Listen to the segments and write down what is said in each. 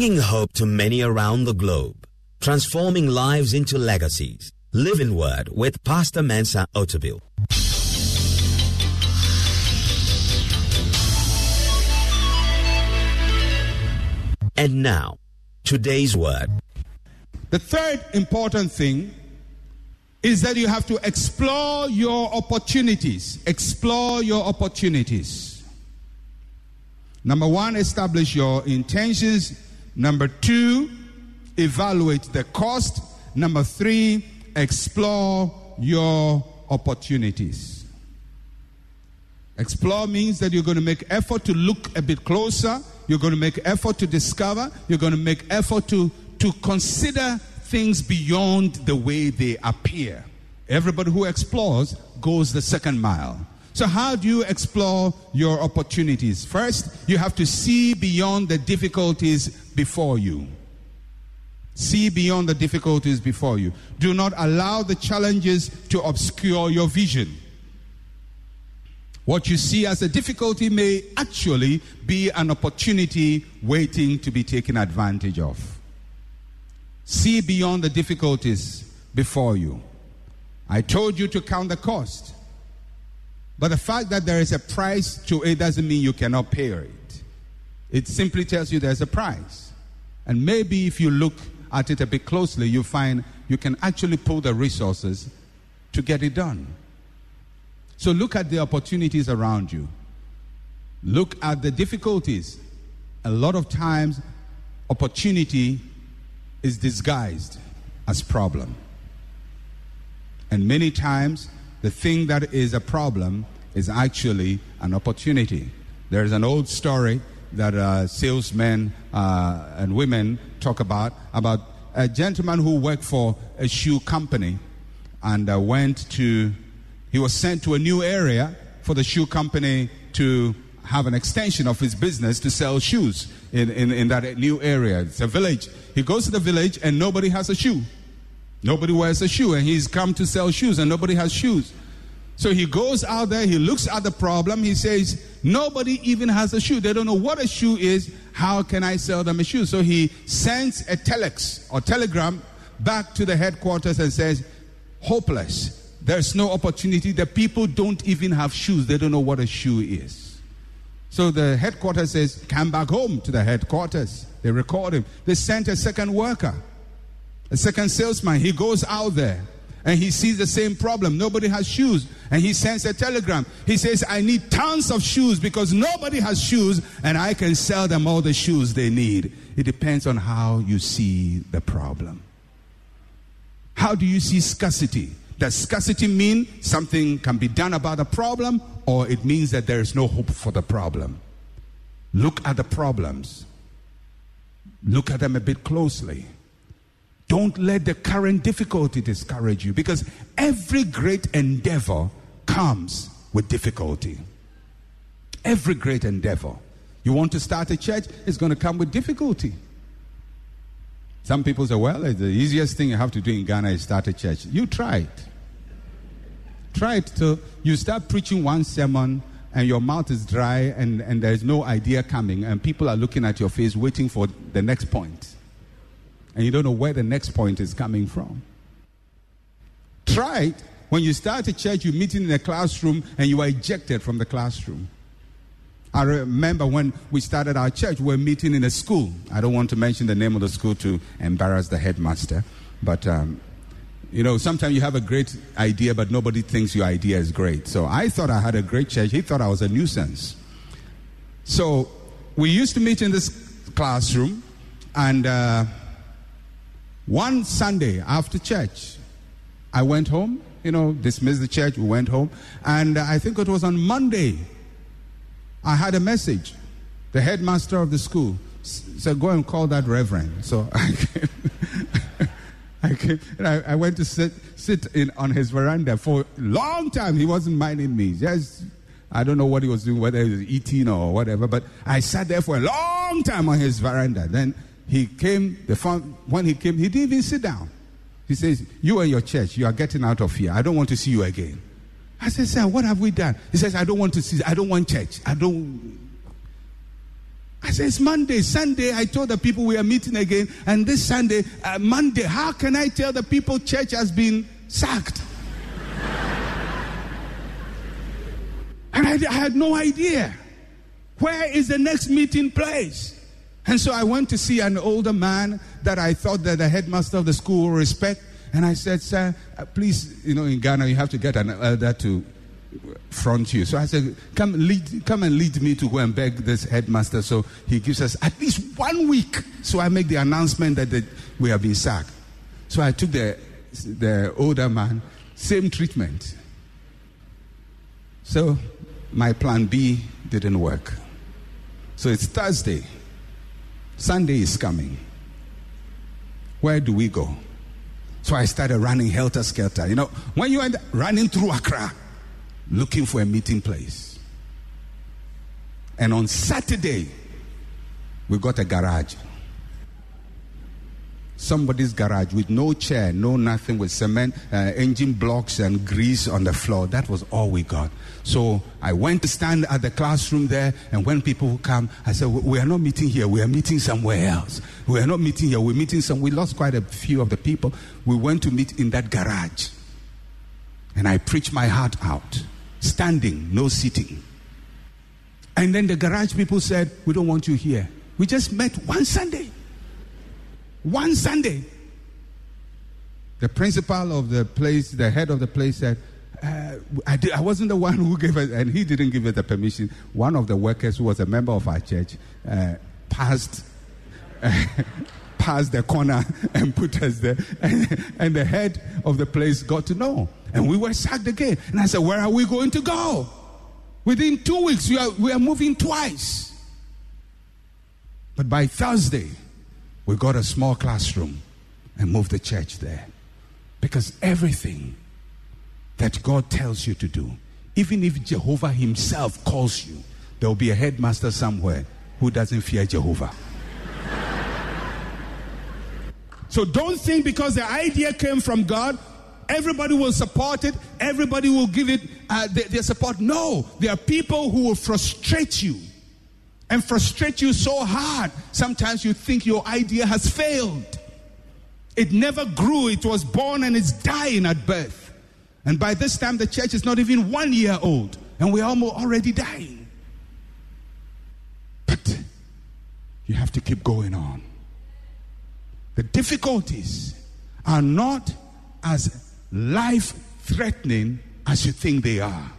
Bringing hope to many around the globe. Transforming lives into legacies. Living Word with Pastor Mensa Otabil. And now, today's word. The third important thing is that you have to explore your opportunities. Explore your opportunities. Number one, establish your intentions. Number two, evaluate the cost. Number three, explore your opportunities. Explore means that you're going to make effort to look a bit closer. You're going to make effort to discover. You're going to make effort to consider things beyond the way they appear. Everybody who explores goes the second mile. So how do you explore your opportunities? First, you have to see beyond the difficulties before you. See beyond the difficulties before you. Do not allow the challenges to obscure your vision. What you see as a difficulty may actually be an opportunity waiting to be taken advantage of. See beyond the difficulties before you. I told you to count the cost. But the fact that there is a price to it doesn't mean you cannot pay it. It simply tells you there's a price. And maybe if you look at it a bit closely, you find you can actually pull the resources to get it done. So look at the opportunities around you. Look at the difficulties. A lot of times, opportunity is disguised as problem. And many times, the thing that is a problem is actually an opportunity. There is an old story that salesmen and women talk about a gentleman who worked for a shoe company and he was sent to a new area for the shoe company to have an extension of his business to sell shoes in that new area. It's a village. He goes to the village and nobody has a shoe. Nobody wears a shoe, and he's come to sell shoes and nobody has shoes. So he goes out there, he looks at the problem, he says, nobody even has a shoe. They don't know what a shoe is. How can I sell them a shoe? So he sends a telex or telegram back to the headquarters and says, hopeless. There's no opportunity. The people don't even have shoes. They don't know what a shoe is. So the headquarters says, come back home to the headquarters. They record him. They sent a second worker, a second salesman. He goes out there and he sees the same problem. Nobody has shoes. And he sends a telegram. He says, I need tons of shoes because nobody has shoes and I can sell them all the shoes they need. It depends on how you see the problem. How do you see scarcity? Does scarcity mean something can be done about a problem, or it means that there is no hope for the problem? Look at the problems. Look at them a bit closely. Don't let the current difficulty discourage you, because every great endeavor comes with difficulty. Every great endeavor. You want to start a church, it's going to come with difficulty. Some people say, well, the easiest thing you have to do in Ghana is start a church. You try it. Try it till you start preaching one sermon and your mouth is dry and there's no idea coming and people are looking at your face waiting for the next point. And you don't know where the next point is coming from. Try it. When you start a church, you're meeting in a classroom and you are ejected from the classroom. I remember when we started our church, we were meeting in a school. I don't want to mention the name of the school to embarrass the headmaster. But, sometimes you have a great idea, but nobody thinks your idea is great. So I thought I had a great church. He thought I was a nuisance. So we used to meet in this classroom. And one Sunday after church, I went home, dismissed the church. We went home. And I think it was on Monday, I had a message. The headmaster of the school said, go and call that reverend. So I came and I went to sit on his veranda for a long time. He wasn't minding me. I don't know what he was doing, whether he was eating or whatever, but I sat there for a long time on his veranda. Then he came, when he came, he didn't even sit down. He says, you and your church, you are getting out of here. I don't want to see you again. I said, sir, what have we done? He says, I don't want church. I said, it's Monday. Sunday, I told the people we are meeting again. And this Sunday, Monday, how can I tell the people church has been sacked? And I had no idea. Where is the next meeting place? And so I went to see an older man that I thought that the headmaster of the school would respect. And I said, sir, please, in Ghana, you have to get an elder to front you. So I said, come and lead me to go and beg this headmaster. So he gives us at least 1 week. So I make the announcement that we have been sacked. So I took the older man, same treatment. So my plan B didn't work. So it's Thursday. Sunday is coming. Where do we go? So I started running helter-skelter. When you end up running through Accra, looking for a meeting place. And on Saturday, we got a garage. Somebody's garage with no chair, no nothing, with cement, engine blocks and grease on the floor. That was all we got. So I went to stand at the classroom there, and when people would come, I said, we are not meeting here, we are meeting somewhere else. We are not meeting here, we're meeting somewhere. We lost quite a few of the people. We went to meet in that garage. And I preached my heart out. Standing, no sitting. And then the garage people said, we don't want you here. We just met one Sunday. One Sunday. The principal of the place, the head of the place said, I wasn't the one who gave it, and he didn't give it the permission. One of the workers who was a member of our church passed the corner and put us there. And the head of the place got to know. And we were sacked again. And I said, where are we going to go? Within 2 weeks, we are moving twice. But by Thursday, we got a small classroom and moved the church there. Because everything that God tells you to do, even if Jehovah himself calls you, there will be a headmaster somewhere who doesn't fear Jehovah. So don't think because the idea came from God, everybody will support it, everybody will give it their support. No, there are people who will frustrate you. And frustrate you so hard, sometimes you think your idea has failed. It never grew, it was born and it's dying at birth. And by this time the church is not even 1 year old, and we're already dying. But you have to keep going on. The difficulties are not as life-threatening as you think they are.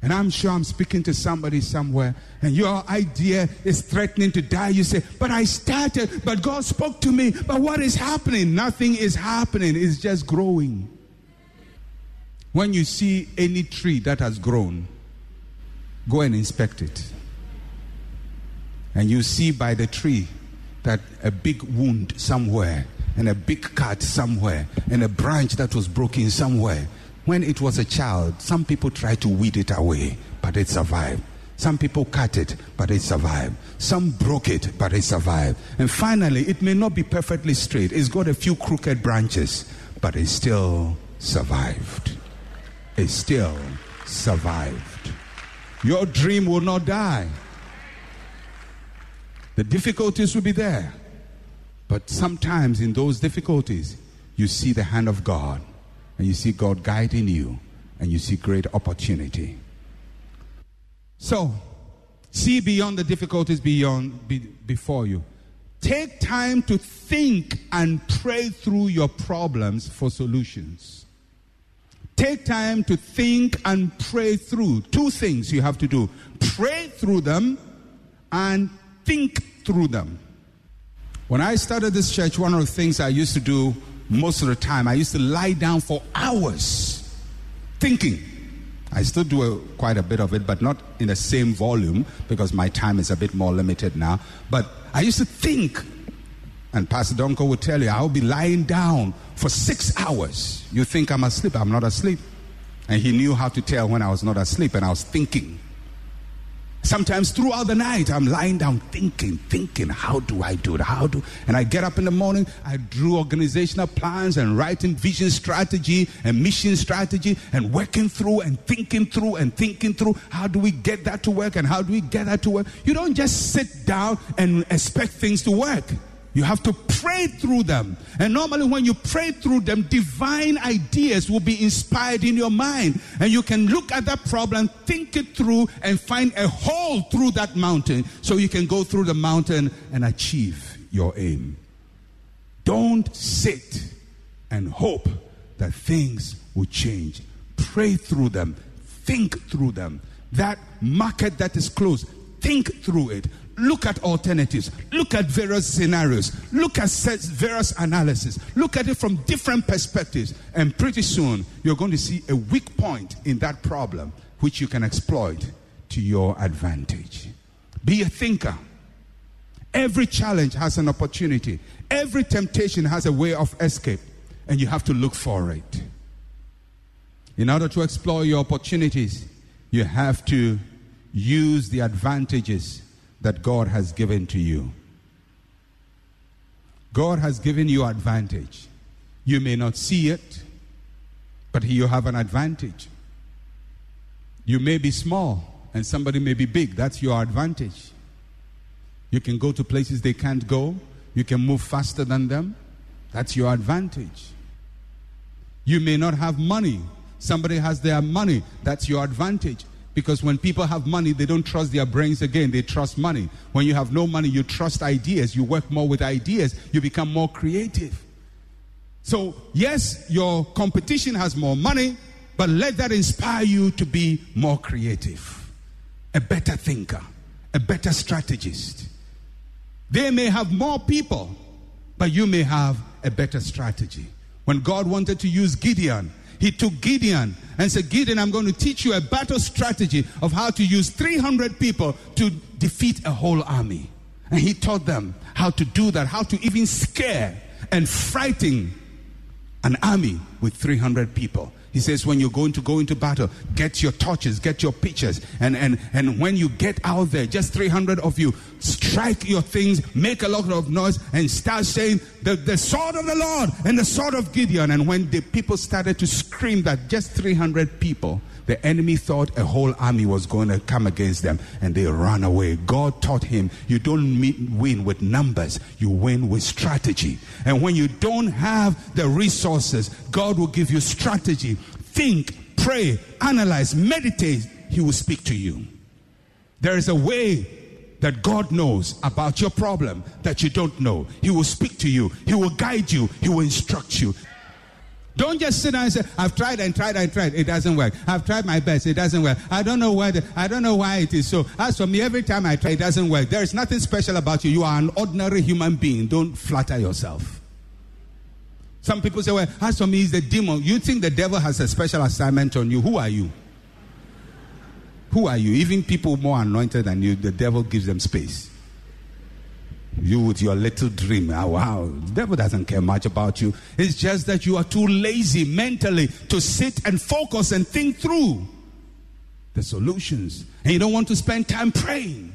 And I'm sure I'm speaking to somebody somewhere, and your idea is threatening to die. You say, but I started, but God spoke to me. But what is happening? Nothing is happening. It's just growing. When you see any tree that has grown, go and inspect it. And you see by the tree that a big wound somewhere, and a big cut somewhere, and a branch that was broken somewhere. When it was a child, some people tried to weed it away, but it survived. Some people cut it, but it survived. Some broke it, but it survived. And finally, it may not be perfectly straight. It's got a few crooked branches, but it still survived. It still survived. Your dream will not die. The difficulties will be there. But sometimes in those difficulties, you see the hand of God. And you see God guiding you, and you see great opportunity. So, see beyond the difficulties before you. Take time to think and pray through your problems for solutions. Take time to think and pray through. 2 things you have to do. Pray through them and think through them. When I started this church, one of the things I used to do most of the time, I used to lie down for hours thinking. I still do quite a bit of it, but not in the same volume because my time is a bit more limited now. But I used to think, and Pastor Donko would tell you, I'll be lying down for 6 hours. You think I'm asleep? I'm not asleep. And he knew how to tell when I was not asleep and I was thinking. Sometimes throughout the night, I'm lying down thinking, how do I do it? And I get up in the morning, I drew organizational plans and writing vision strategy and mission strategy and working through and thinking through. How do we get that to work and how do we get that to work? You don't just sit down and expect things to work. You have to pray through them. And normally when you pray through them, divine ideas will be inspired in your mind. And you can look at that problem, think it through, and find a hole through that mountain so you can go through the mountain and achieve your aim. Don't sit and hope that things will change. Pray through them. Think through them. That market that is closed, think through it. Look at alternatives. Look at various scenarios. Look at various analysis. Look at it from different perspectives. And pretty soon, you're going to see a weak point in that problem, which you can exploit to your advantage. Be a thinker. Every challenge has an opportunity. Every temptation has a way of escape. And you have to look for it. In order to explore your opportunities, you have to use the advantages that God has given to you. God has given you advantage. You may not see it, but you have an advantage. You may be small and somebody may be big. That's your advantage. You can go to places they can't go. You can move faster than them. That's your advantage. You may not have money. Somebody has their money. That's your advantage. Because when people have money, they don't trust their brains again. They trust money. When you have no money, you trust ideas. You work more with ideas. You become more creative. So, yes, your competition has more money, but let that inspire you to be more creative, a better thinker, a better strategist. They may have more people, but you may have a better strategy. When God wanted to use Gideon, he took Gideon and said, Gideon, I'm going to teach you a battle strategy of how to use 300 people to defeat a whole army. And he taught them how to do that, how to even scare and frighten an army with 300 people. He says, when you're going to go into battle, get your torches, get your pitchers. And when you get out there, just 300 of you, strike your things, make a lot of noise, and start saying, the sword of the Lord and the sword of Gideon. And when the people started to scream that, just 300 people, the enemy thought a whole army was going to come against them, and they ran away. God taught him, you don't win with numbers, you win with strategy. And when you don't have the resources, God will give you strategy. Think, pray, analyze, meditate. He will speak to you. There is a way that God knows about your problem that you don't know. He will speak to you. He will guide you. He will instruct you. Don't just sit down and say, I've tried and tried and tried. It doesn't work. I've tried my best. It doesn't work. I don't know why it is so. As for me, every time I try, it doesn't work. There is nothing special about you. You are an ordinary human being. Don't flatter yourself. Some people say, well, as for me, it's the demon. You think the devil has a special assignment on you. Who are you? Who are you? Even people more anointed than you, the devil gives them space. You with your little dream. Oh, wow, the devil doesn't care much about you. It's just that you are too lazy mentally to sit and focus and think through the solutions. And you don't want to spend time praying.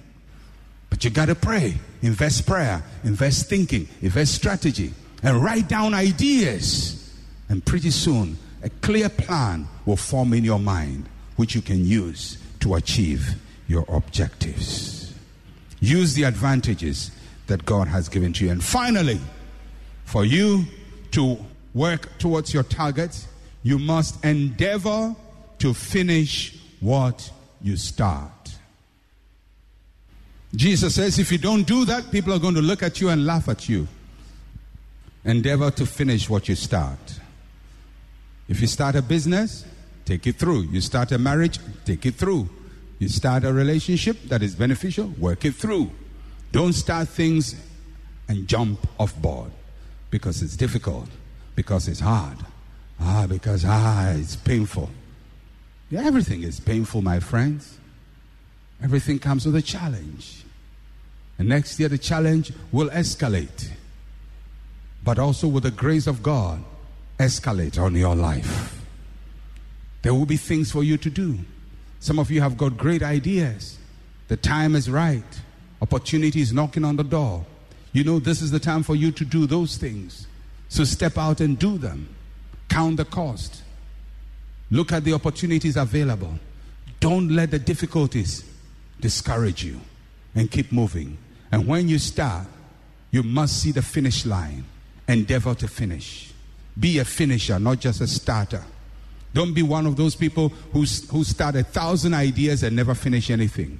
But you got to pray. Invest prayer. Invest thinking. Invest strategy. And write down ideas. And pretty soon, a clear plan will form in your mind, which you can use to achieve your objectives. Use the advantages that God has given to you. And finally, for you to work towards your targets, you must endeavor to finish what you start. Jesus says, if you don't do that, people are going to look at you and laugh at you. Endeavor to finish what you start. If you start a business, take it through. You start a marriage, take it through. You start a relationship that is beneficial, work it through. Don't start things and jump off board because it's difficult, because it's hard, because it's painful. Yeah, everything is painful, my friends. Everything comes with a challenge. And next year the challenge will escalate. But also with the grace of God, escalate on your life. There will be things for you to do. Some of you have got great ideas. The time is right. Opportunity is knocking on the door. You know this is the time for you to do those things. So step out and do them. Count the cost. Look at the opportunities available. Don't let the difficulties discourage you, and keep moving. And when you start, you must see the finish line. Endeavor to finish. Be a finisher, not just a starter. Don't be one of those people who start 1,000 ideas and never finish anything.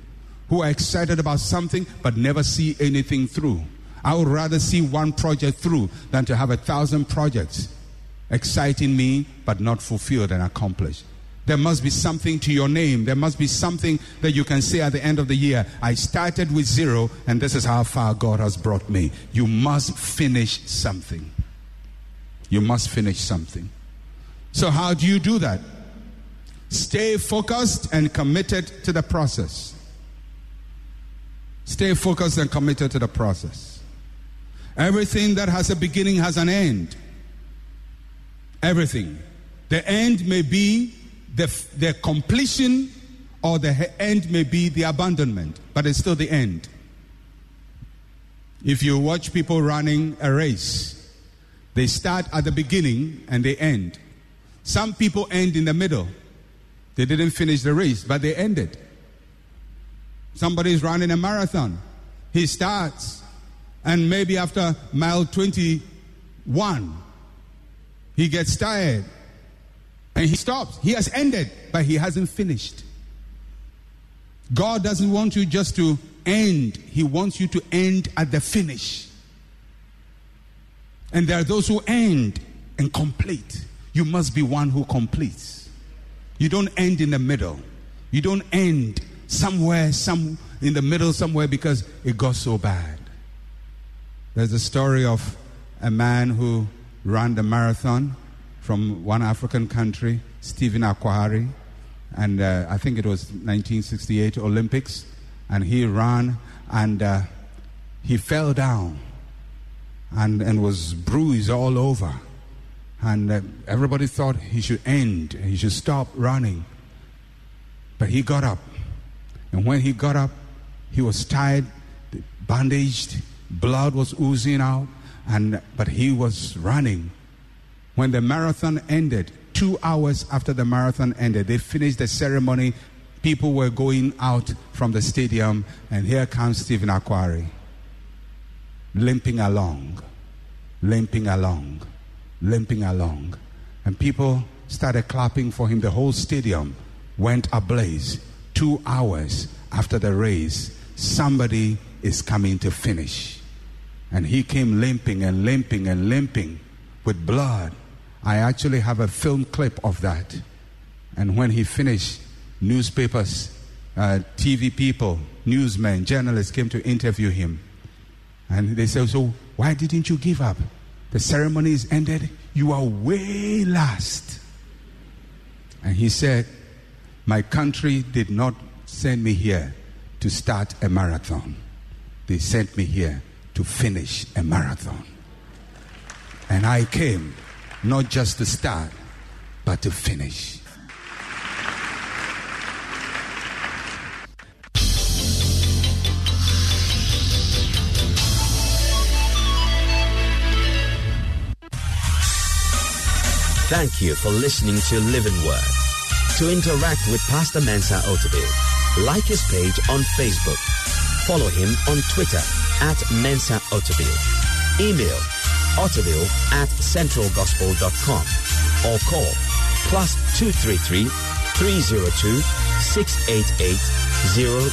Who are excited about something but never see anything through. I would rather see one project through than to have 1,000 projects exciting me but not fulfilled and accomplished. There must be something to your name. There must be something that you can say at the end of the year. I started with 0 and this is how far God has brought me. You must finish something. You must finish something. So how do you do that? Stay focused and committed to the process. Stay focused and committed to the process. Everything that has a beginning has an end. Everything. The end may be the completion, or the end may be the abandonment, but it's still the end. If you watch people running a race, they start at the beginning and they end. Some people end in the middle. They didn't finish the race, but they ended. Somebody's running a marathon. He starts, and maybe after mile 21, he gets tired. And he stops. He has ended, but he hasn't finished. God doesn't want you just to end. He wants you to end at the finish. And there are those who end and complete. You must be one who completes. You don't end in the middle. You don't end somewhere, in the middle somewhere because it got so bad. There's a story of a man who ran the marathon from one African country, Stephen Akwari, and I think it was 1968 Olympics, and he ran and he fell down and was bruised all over, and everybody thought he should end, he should stop running, but he got up, and when he got up, he was tied, bandaged, blood was oozing out, but he was running. When the marathon ended, 2 hours after the marathon ended, they finished the ceremony. People were going out from the stadium, and here comes Stephen Akwari, limping along, limping along, limping along. And people started clapping for him. The whole stadium went ablaze. 2 hours after the race, somebody is coming to finish. And he came limping and limping and limping with blood. I actually have a film clip of that. And when he finished, newspapers, TV people, newsmen, journalists came to interview him. And they said, so why didn't you give up? The ceremony is ended. You are way last. And he said, my country did not send me here to start a marathon. They sent me here to finish a marathon. And I came not just to start, but to finish. Thank you for listening to Living Word. To interact with Pastor Mensa Otabil, like his page on Facebook. Follow him on Twitter @Mensa Otabil. Email otabil@centralgospel.com or call +233 302 688 000.